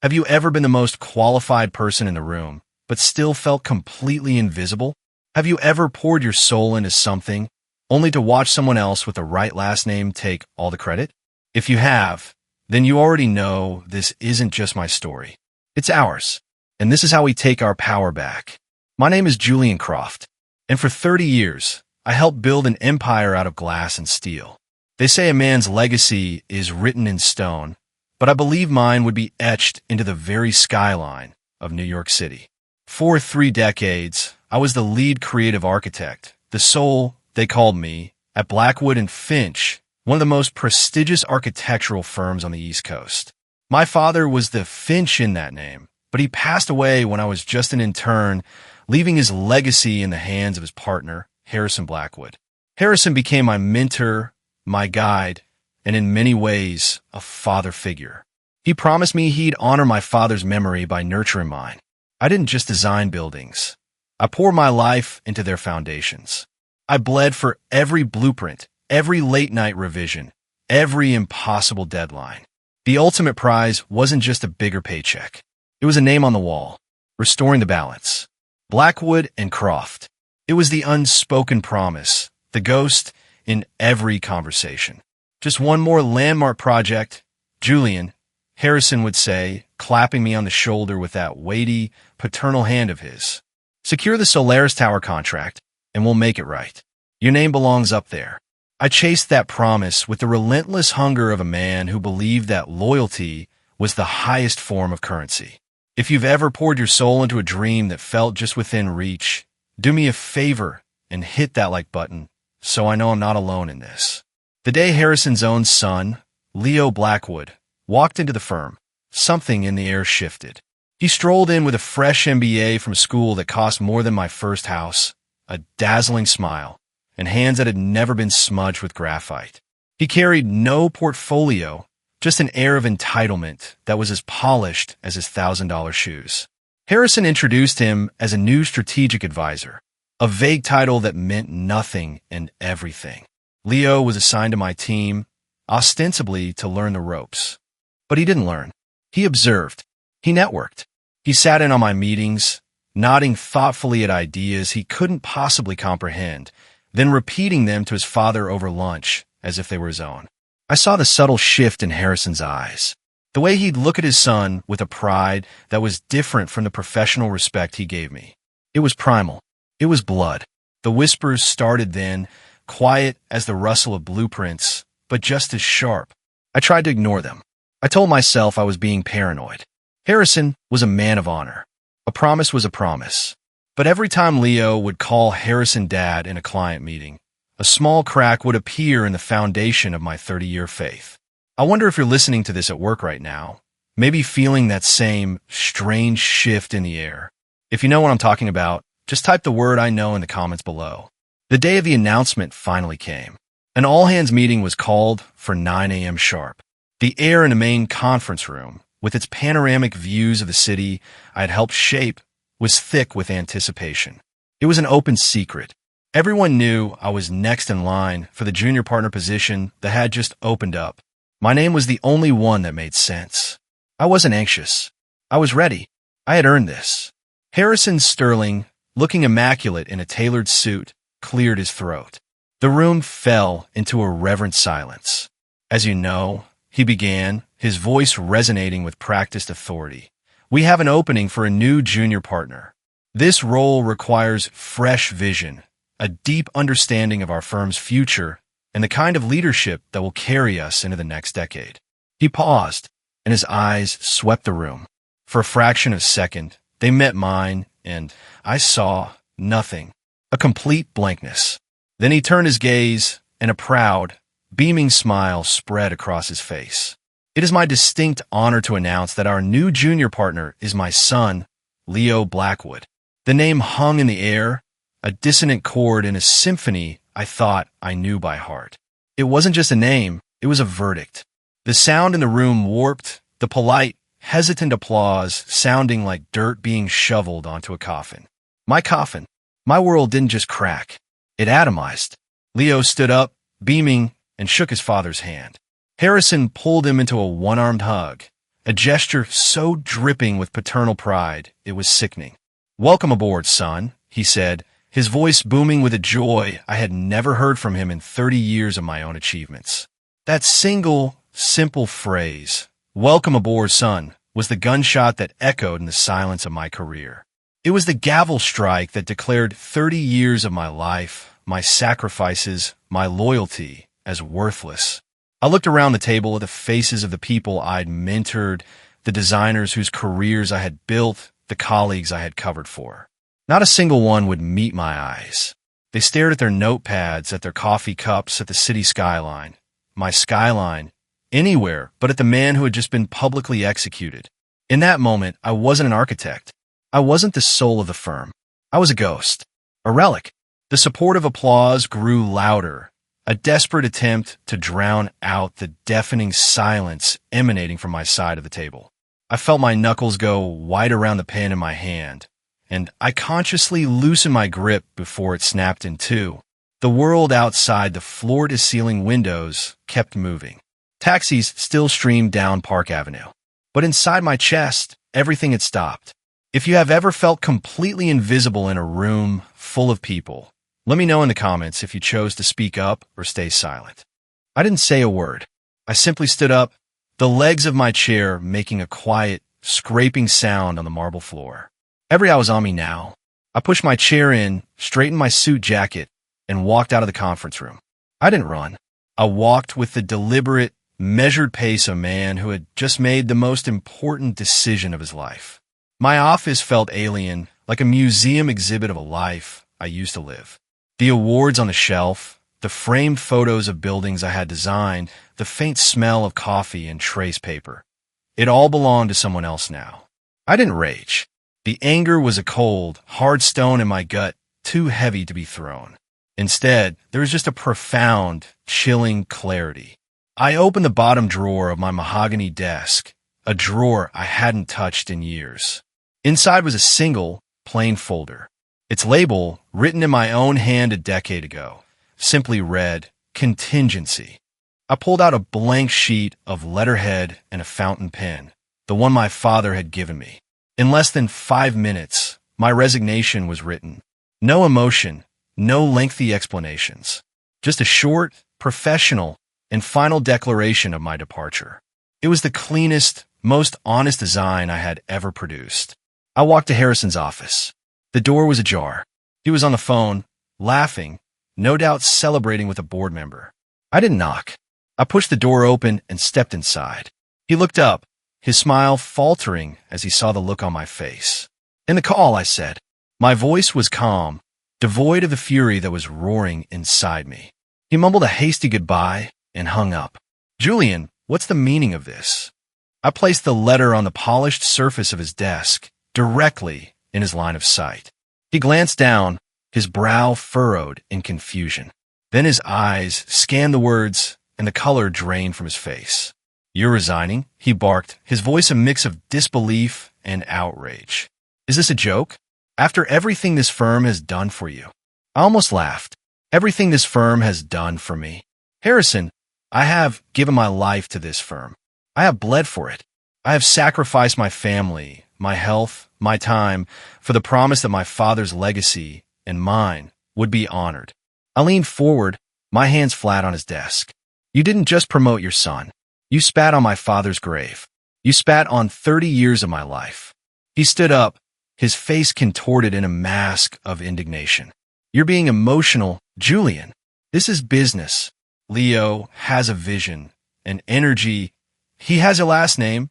Have you ever been the most qualified person in the room, but still felt completely invisible? Have you ever poured your soul into something, only to watch someone else with the right last name take all the credit? If you have, then you already know this isn't just my story. It's ours. And this is how we take our power back. My name is Julian Croft, and for 30 years, I helped build an empire out of glass and steel. They say a man's legacy is written in stone, but I believe mine would be etched into the very skyline of New York City. For 3 decades, I was the lead creative architect, the soul, they called me, at Blackwood and Finch, one of the most prestigious architectural firms on the East Coast. My father was the Finch in that name, but he passed away when I was just an intern, leaving his legacy in the hands of his partner, Harrison Blackwood. Harrison became my mentor, my guide, and in many ways, a father figure. He promised me he'd honor my father's memory by nurturing mine. I didn't just design buildings. I poured my life into their foundations. I bled for every blueprint, every late-night revision, every impossible deadline. The ultimate prize wasn't just a bigger paycheck. It was a name on the wall, restoring the balance. Blackwood and Croft. It was the unspoken promise, the ghost in every conversation. Just one more landmark project, Julian, Harrison would say, clapping me on the shoulder with that weighty, paternal hand of his. Secure the Solaris Tower contract, and we'll make it right. Your name belongs up there. I chased that promise with the relentless hunger of a man who believed that loyalty was the highest form of currency. If you've ever poured your soul into a dream that felt just within reach, do me a favor and hit that like button so I know I'm not alone in this. The day Harrison's own son, Leo Blackwood, walked into the firm, something in the air shifted. He strolled in with a fresh MBA from school that cost more than my first house, a dazzling smile, and hands that had never been smudged with graphite. He carried no portfolio, just an air of entitlement that was as polished as his $1,000 shoes. Harrison introduced him as a new strategic advisor, a vague title that meant nothing and everything. Leo was assigned to my team, ostensibly to learn the ropes. But he didn't learn. He observed. He networked. He sat in on my meetings, nodding thoughtfully at ideas he couldn't possibly comprehend, then repeating them to his father over lunch as if they were his own. I saw the subtle shift in Harrison's eyes, the way he'd look at his son with a pride that was different from the professional respect he gave me. It was primal. It was blood. The whispers started then, quiet as the rustle of blueprints, but just as sharp. I tried to ignore them. I told myself I was being paranoid. Harrison was a man of honor. A promise was a promise. But every time Leo would call Harrison Dad in a client meeting, a small crack would appear in the foundation of my 30-year faith. I wonder if you're listening to this at work right now, maybe feeling that same strange shift in the air. If you know what I'm talking about, just type the word I know in the comments below. The day of the announcement finally came. An all-hands meeting was called for 9 a.m. sharp. The air in the main conference room, with its panoramic views of the city I had helped shape, was thick with anticipation. It was an open secret. Everyone knew I was next in line for the junior partner position that had just opened up. My name was the only one that made sense. I wasn't anxious. I was ready. I had earned this. Harrison Sterling, looking immaculate in a tailored suit, cleared his throat. The room fell into a reverent silence. As you know, he began, his voice resonating with practiced authority. We have an opening for a new junior partner. This role requires fresh vision, a deep understanding of our firm's future, and the kind of leadership that will carry us into the next decade. He paused, and his eyes swept the room. For a fraction of a second, they met mine, and I saw nothing, a complete blankness. Then he turned his gaze, and a proud, beaming smile spread across his face. It is my distinct honor to announce that our new junior partner is my son, Leo Blackwood. The name hung in the air, a dissonant chord in a symphony I thought I knew by heart. It wasn't just a name, it was a verdict. The sound in the room warped, the polite, hesitant applause sounding like dirt being shoveled onto a coffin. My coffin. My world didn't just crack. It atomized. Leo stood up, beaming, and shook his father's hand. Harrison pulled him into a one-armed hug, a gesture so dripping with paternal pride it was sickening. "Welcome aboard, son," he said, his voice booming with a joy I had never heard from him in 30 years of my own achievements. That single, simple phrase, "Welcome aboard, son," was the gunshot that echoed in the silence of my career. It was the gavel strike that declared 30 years of my life, my sacrifices, my loyalty as worthless. I looked around the table at the faces of the people I'd mentored, the designers whose careers I had built, the colleagues I had covered for. Not a single one would meet my eyes. They stared at their notepads, at their coffee cups, at the city skyline. My skyline, anywhere but at the man who had just been publicly executed. In that moment, I wasn't an architect. I wasn't the soul of the firm. I was a ghost, a relic. The supportive applause grew louder, a desperate attempt to drown out the deafening silence emanating from my side of the table. I felt my knuckles go wide around the pen in my hand, and I consciously loosened my grip before it snapped in two. The world outside the floor-to-ceiling windows kept moving. Taxis still streamed down Park Avenue. But inside my chest, everything had stopped. If you have ever felt completely invisible in a room full of people, let me know in the comments if you chose to speak up or stay silent. I didn't say a word. I simply stood up, the legs of my chair making a quiet, scraping sound on the marble floor. Every eye was on me now. I pushed my chair in, straightened my suit jacket, and walked out of the conference room. I didn't run. I walked with the deliberate, measured pace of a man who had just made the most important decision of his life. My office felt alien, like a museum exhibit of a life I used to live. The awards on the shelf, the framed photos of buildings I had designed, the faint smell of coffee and trace paper. It all belonged to someone else now. I didn't rage. The anger was a cold, hard stone in my gut, too heavy to be thrown. Instead, there was just a profound, chilling clarity. I opened the bottom drawer of my mahogany desk, a drawer I hadn't touched in years. Inside was a single, plain folder. Its label, written in my own hand a decade ago, simply read, "Contingency." I pulled out a blank sheet of letterhead and a fountain pen, the one my father had given me. In less than 5 minutes, my resignation was written. No emotion, no lengthy explanations. Just a short, professional, and final declaration of my departure. It was the cleanest, most honest design I had ever produced. I walked to Harrison's office. The door was ajar. He was on the phone, laughing, no doubt celebrating with a board member. I didn't knock. I pushed the door open and stepped inside. He looked up, his smile faltering as he saw the look on my face. "In the call," I said. My voice was calm, devoid of the fury that was roaring inside me. He mumbled a hasty goodbye and hung up. "Julian, what's the meaning of this?" I placed the letter on the polished surface of his desk, directly in his line of sight. He glanced down, his brow furrowed in confusion. Then his eyes scanned the words, and the color drained from his face. "You're resigning?" he barked, his voice a mix of disbelief and outrage. "Is this a joke? After everything this firm has done for you?" I almost laughed. "Everything this firm has done for me. Harrison, I have given my life to this firm. I have bled for it. I have sacrificed my family, my health, my time, for the promise that my father's legacy and mine would be honored." I leaned forward, my hands flat on his desk. "You didn't just promote your son. You spat on my father's grave. You spat on 30 years of my life." He stood up, his face contorted in a mask of indignation. "You're being emotional, Julian. This is business. Leo has a vision, an energy. He has a last name."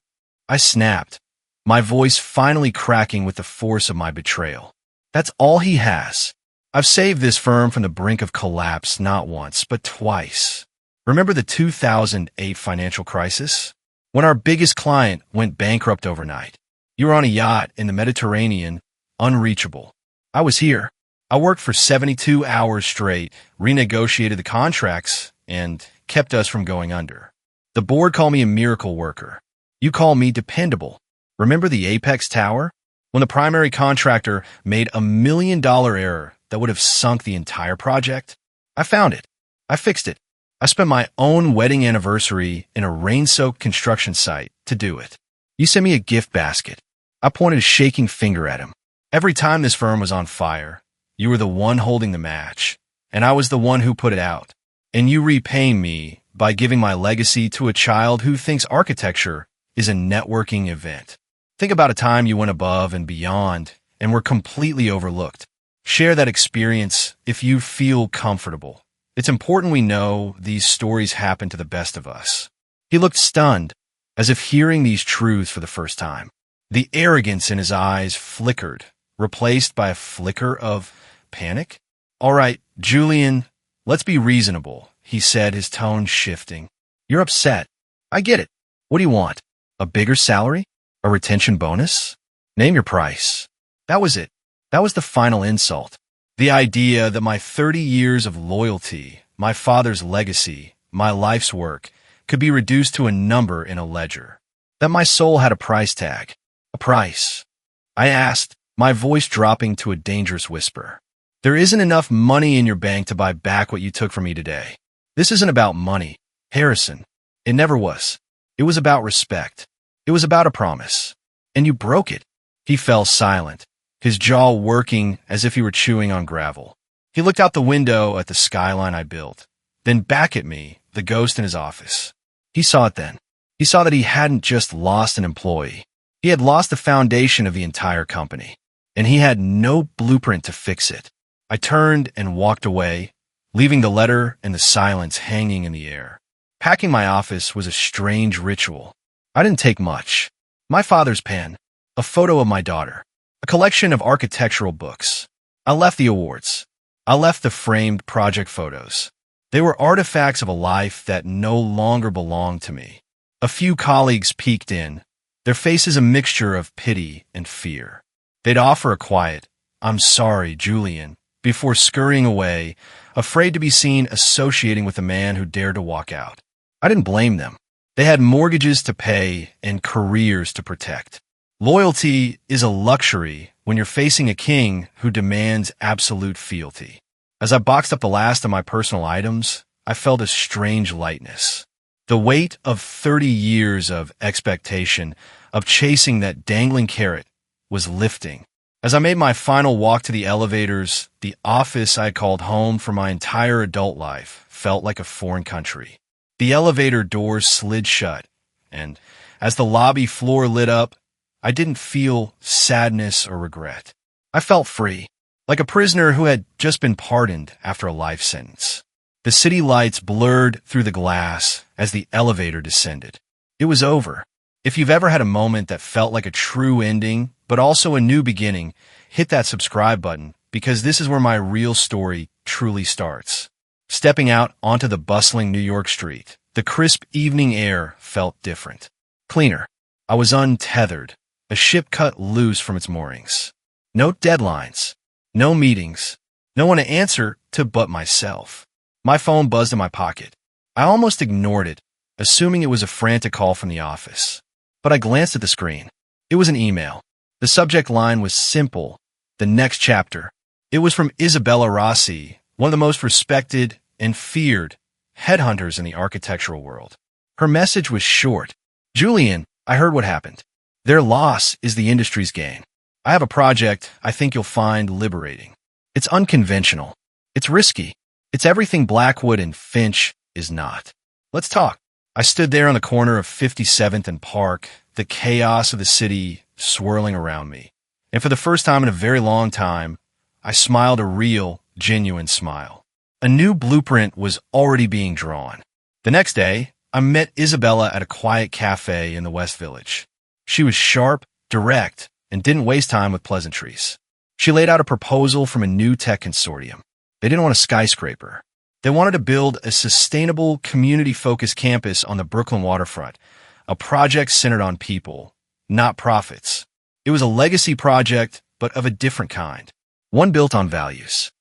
I snapped, my voice finally cracking with the force of my betrayal. "That's all he has. I've saved this firm from the brink of collapse not once, but twice. Remember the 2008 financial crisis? When our biggest client went bankrupt overnight. You were on a yacht in the Mediterranean, unreachable. I was here. I worked for 72 hours straight, renegotiated the contracts, and kept us from going under. The board called me a miracle worker. You call me dependable. Remember the Apex Tower? When the primary contractor made $1 million error that would have sunk the entire project? I found it. I fixed it. I spent my own wedding anniversary in a rain-soaked construction site to do it. You sent me a gift basket. I pointed a shaking finger at him. Every time this firm was on fire, you were the one holding the match, and I was the one who put it out. And you repay me by giving my legacy to a child who thinks architecture is a networking event. Think about a time you went above and beyond and were completely overlooked. Share that experience if you feel comfortable. It's important we know these stories happen to the best of us. He looked stunned, as if hearing these truths for the first time. The arrogance in his eyes flickered, replaced by a flicker of panic. All right, Julian, let's be reasonable, he said, his tone shifting. You're upset. I get it. What do you want? A bigger salary? A retention bonus? Name your price. That was it. That was the final insult. The idea that my 30 years of loyalty, my father's legacy, my life's work, could be reduced to a number in a ledger. That my soul had a price tag. A price. I asked, my voice dropping to a dangerous whisper. There isn't enough money in your bank to buy back what you took from me today. This isn't about money, Harrison. It never was. It was about respect. It was about a promise. And you broke it. He fell silent, his jaw working as if he were chewing on gravel. He looked out the window at the skyline I built, then back at me, the ghost in his office. He saw it then. He saw that he hadn't just lost an employee. He had lost the foundation of the entire company, and he had no blueprint to fix it. I turned and walked away, leaving the letter and the silence hanging in the air. Packing my office was a strange ritual. I didn't take much. My father's pen, a photo of my daughter, a collection of architectural books. I left the awards. I left the framed project photos. They were artifacts of a life that no longer belonged to me. A few colleagues peeked in, their faces a mixture of pity and fear. They'd offer a quiet, "I'm sorry, Julian," before scurrying away, afraid to be seen associating with a man who dared to walk out. I didn't blame them. They had mortgages to pay and careers to protect. Loyalty is a luxury when you're facing a king who demands absolute fealty. As I boxed up the last of my personal items, I felt a strange lightness. The weight of 30 years of expectation, of chasing that dangling carrot, was lifting. As I made my final walk to the elevators, the office I called home for my entire adult life felt like a foreign country. The elevator doors slid shut, and as the lobby floor lit up, I didn't feel sadness or regret. I felt free, like a prisoner who had just been pardoned after a life sentence. The city lights blurred through the glass as the elevator descended. It was over. If you've ever had a moment that felt like a true ending, but also a new beginning, hit that subscribe button, because this is where my real story truly starts. Stepping out onto the bustling New York street, the crisp evening air felt different. Cleaner. I was untethered, a ship cut loose from its moorings. No deadlines, no meetings, no one to answer to but myself. My phone buzzed in my pocket. I almost ignored it, assuming it was a frantic call from the office. But I glanced at the screen. It was an email. The subject line was simple: the next chapter. It was from Isabella Rossi, one of the most respected and feared headhunters in the architectural world. Her message was short. "Julian, I heard what happened. Their loss is the industry's gain. I have a project I think you'll find liberating. It's unconventional. It's risky. It's everything Blackwood and Finch is not. Let's talk." I stood there on the corner of 57th and Park, the chaos of the city swirling around me. And for the first time in a very long time, I smiled a real, genuine smile. A new blueprint was already being drawn. The next day, I met Isabella at a quiet cafe in the West Village. She was sharp, direct, and didn't waste time with pleasantries. She laid out a proposal from a new tech consortium. They didn't want a skyscraper. They wanted to build a sustainable, community-focused campus on the Brooklyn waterfront, a project centered on people, not profits. It was a legacy project, but of a different kind, one built on values.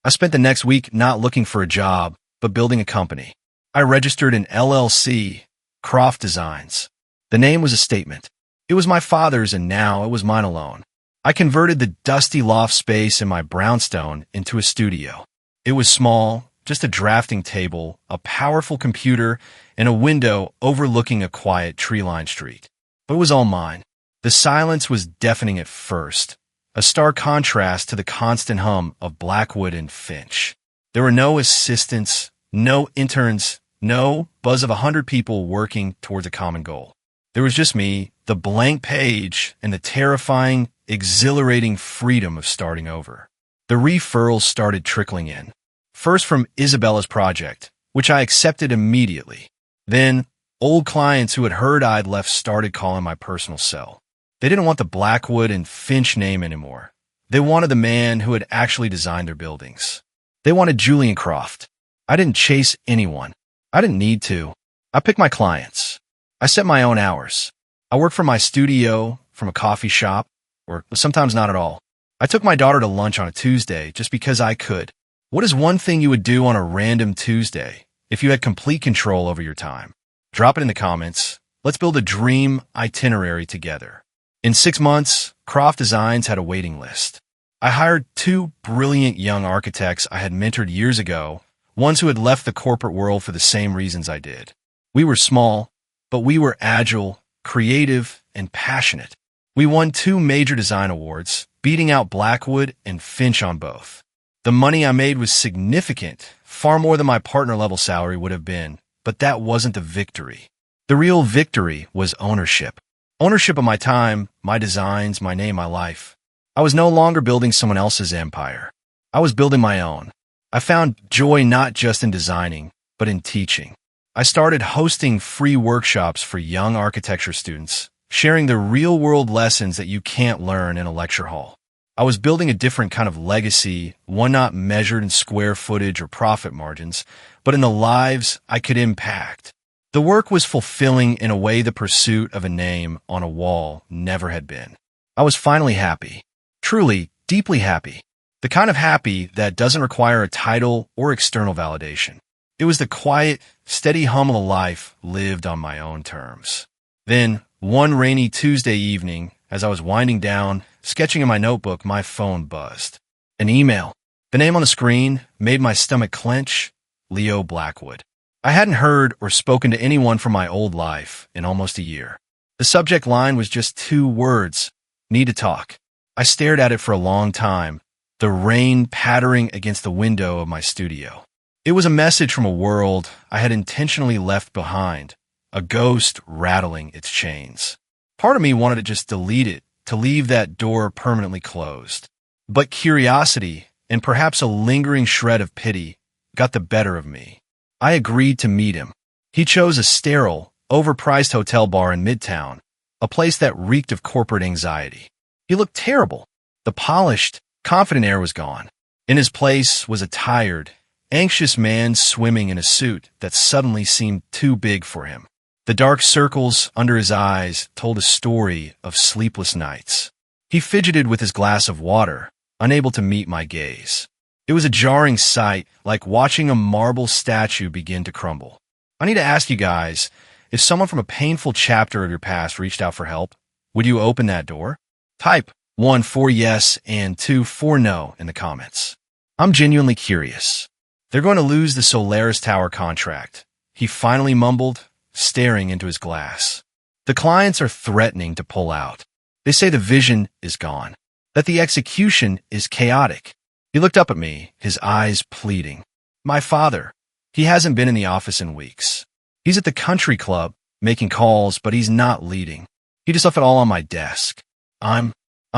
I spent the next week not looking for a job, but building a company. I registered an LLC, Croft Designs. The name was a statement. It was my father's, and now it was mine alone. I converted the dusty loft space in my brownstone into a studio. It was small, just a drafting table, a powerful computer, and a window overlooking a quiet tree-lined street. but it was all mine. The silence was deafening at first, a stark contrast to the constant hum of Blackwood and Finch. There were no assistants, no interns, no buzz of 100 people working towards a common goal. There was just me, the blank page, and the terrifying, exhilarating freedom of starting over. The referrals started trickling in. First from Isabella's project, which I accepted immediately. Then, old clients who had heard I'd left started calling my personal cell. They didn't want the Blackwood and Finch name anymore. They wanted the man who had actually designed their buildings. They wanted Julian Croft. I didn't chase anyone. I didn't need to. I picked my clients. I set my own hours. I worked from my studio, from a coffee shop, or sometimes not at all. I took my daughter to lunch on a Tuesday just because I could. What is one thing you would do on a random Tuesday if you had complete control over your time? Drop it in the comments. Let's build a dream itinerary together. In 6 months, Croft Designs had a waiting list. I hired 2 brilliant young architects I had mentored years ago, ones who had left the corporate world for the same reasons I did. We were small, but we were agile, creative, and passionate. We won 2 major design awards, beating out Blackwood and Finch on both. The money I made was significant, far more than my partner-level salary would have been, but that wasn't the victory. The real victory was ownership. Ownership of my time, my designs, my name, my life. I was no longer building someone else's empire. I was building my own. I found joy not just in designing, but in teaching. I started hosting free workshops for young architecture students, sharing the real-world lessons that you can't learn in a lecture hall. I was building a different kind of legacy, one not measured in square footage or profit margins, but in the lives I could impact. The work was fulfilling in a way the pursuit of a name on a wall never had been. I was finally happy. Truly, deeply happy. The kind of happy that doesn't require a title or external validation. It was the quiet, steady hum of a life lived on my own terms. Then, one rainy Tuesday evening, as I was winding down, sketching in my notebook, my phone buzzed. An email. The name on the screen made my stomach clench. Leo Blackwood. I hadn't heard or spoken to anyone from my old life in almost a year. The subject line was just 2 words. Need to talk. I stared at it for a long time, the rain pattering against the window of my studio. It was a message from a world I had intentionally left behind, a ghost rattling its chains. Part of me wanted to just delete it, to leave that door permanently closed. But curiosity, and perhaps a lingering shred of pity, got the better of me. I agreed to meet him. He chose a sterile, overpriced hotel bar in Midtown, a place that reeked of corporate anxiety. He looked terrible. The polished, confident air was gone. In his place was a tired, anxious man swimming in a suit that suddenly seemed too big for him. The dark circles under his eyes told a story of sleepless nights. He fidgeted with his glass of water, unable to meet my gaze. It was a jarring sight, like watching a marble statue begin to crumble. I need to ask you guys, if someone from a painful chapter of your past reached out for help, would you open that door? Type 1 for yes and 2 for no in the comments. I'm genuinely curious. They're going to lose the Solaris Tower contract, he finally mumbled, staring into his glass. The clients are threatening to pull out. They say the vision is gone, that the execution is chaotic. He looked up at me, his eyes pleading. My father. He hasn't been in the office in weeks. He's at the country club, making calls, but he's not leading. He just left it all on my desk. I'm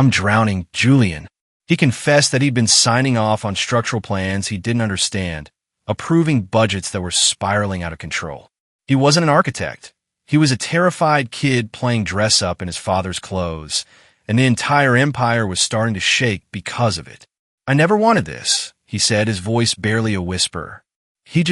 drowning, Julian. He confessed that he'd been signing off on structural plans he didn't understand, approving budgets that were spiraling out of control. He wasn't an architect. He was a terrified kid playing dress-up in his father's clothes, and the entire empire was starting to shake because of it. I never wanted this, he said, his voice barely a whisper. He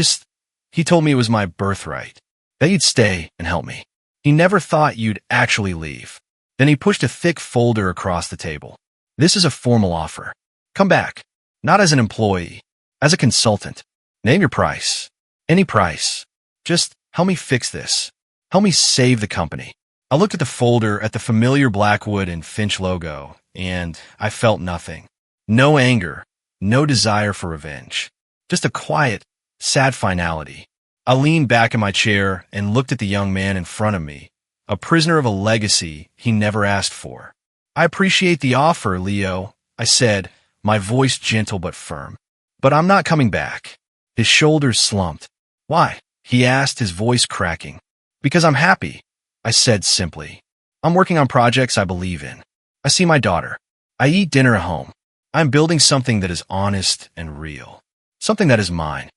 told me it was my birthright, that you'd stay and help me. He never thought you'd actually leave. Then he pushed a thick folder across the table. This is a formal offer. Come back, not as an employee, as a consultant. Name your price. Any price. Just help me fix this. Help me save the company. I looked at the folder at the familiar Blackwood and Finch logo, and I felt nothing. No anger, no desire for revenge. Just a quiet, sad finality. I leaned back in my chair and looked at the young man in front of me, a prisoner of a legacy he never asked for. I appreciate the offer, Leo, I said, my voice gentle but firm. But I'm not coming back. His shoulders slumped. Why? He asked, his voice cracking. Because I'm happy, I said simply. I'm working on projects I believe in. I see my daughter. I eat dinner at home. I'm building something that is honest and real. Something that is mine.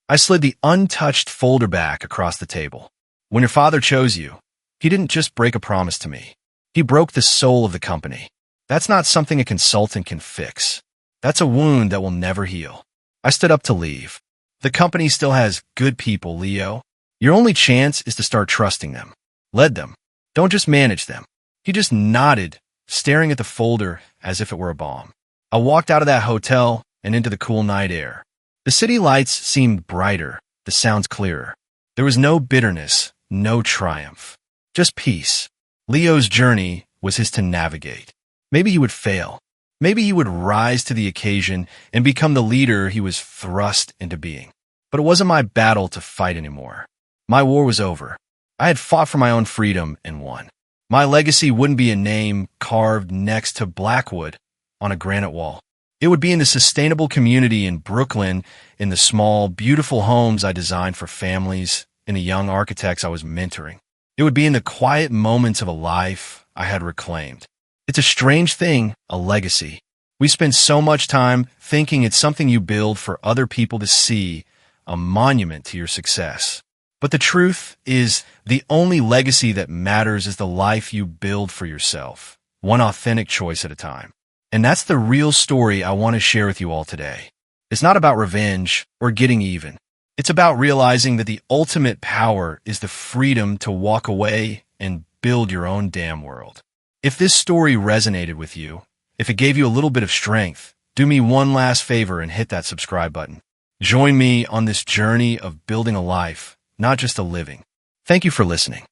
I slid the untouched folder back across the table. When your father chose you, he didn't just break a promise to me. He broke the soul of the company. That's not something a consultant can fix. That's a wound that will never heal. I stood up to leave. The company still has good people, Leo. Your only chance is to start trusting them. Lead them. Don't just manage them. He just nodded, staring at the folder as if it were a bomb. I walked out of that hotel and into the cool night air. The city lights seemed brighter, the sounds clearer. There was no bitterness, no triumph. Just peace. Leo's journey was his to navigate. Maybe he would fail. Maybe he would rise to the occasion and become the leader he was thrust into being. But it wasn't my battle to fight anymore. My war was over. I had fought for my own freedom and won. My legacy wouldn't be a name carved next to Blackwood on a granite wall. It would be in the sustainable community in Brooklyn, in the small, beautiful homes I designed for families, in the young architects I was mentoring. It would be in the quiet moments of a life I had reclaimed. It's a strange thing, a legacy. We spend so much time thinking it's something you build for other people to see, a monument to your success. But the truth is, the only legacy that matters is the life you build for yourself, one authentic choice at a time. And that's the real story I want to share with you all today. It's not about revenge or getting even. It's about realizing that the ultimate power is the freedom to walk away and build your own damn world. If this story resonated with you, if it gave you a little bit of strength, do me one last favor and hit that subscribe button. Join me on this journey of building a life, not just a living. Thank you for listening.